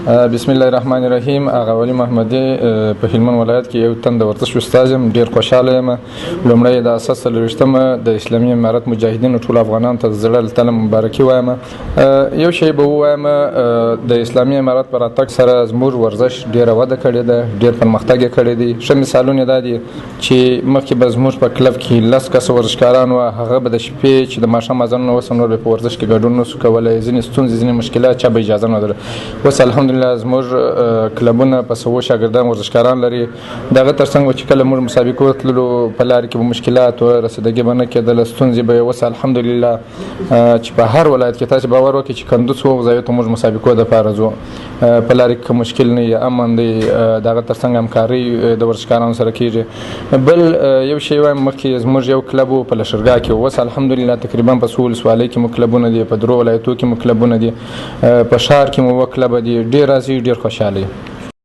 بسم الله الرحمن الرحیم. اغاولی محمدی په هلمند ولایت کې یو تن د ورزش استاد یم. ډیر خوشاله یم. لومړی د اساس 23مه د اسلامي امارت مجاهدینو ټول افغانانو ته زړه له مبارکي وایم. یو شی به وایم، د اسلامي امارت پر راتګ سره زموږ ورزش ډیره وده کړې ده، ډیر پرمختګ یې کړی دی. ښه مثالونه دا دي چې مخکې به زموږ په کلب کې 10 کسه ورزشکاران وو، هغه به د شپې چې د ماښام اذان نه وسه نور به په ورزش کې ګډون نسو کولی، ځینې ستونزې ځینې مشکلات چا به اجازه نه لرله. اوس الحمدلله زموږ کلبونه په سوو شاګردان ورزشکاران لري. دغه ترڅنګ چې کله موږ مسابقو تللو په لار کې به مشکلات و، رسیدګي به نه کېدله، ستونزې به اوس الحمدلله چې په هر ولایت کې تاسو باور وکړئ چې کندوز هغو ځایو ته موږ مسابقو دپاره ځو، په لارې کې مشکل نه وي، امن دی. دغه ترڅنګ همکاري د ورزشکارانو سره کېږي. بل یو شی وایم، مخکې زموږ یو کلب و په لښکرګاه کې، اوس الحمدلله تقریبا په څو ولسوالۍ کې مو کلبونه دي، په 3 ولایتو کې مو کلبونه دي، په ښار کې مو 2 کلبه دي. ډېر راځي، ډېر خوشحاله یم.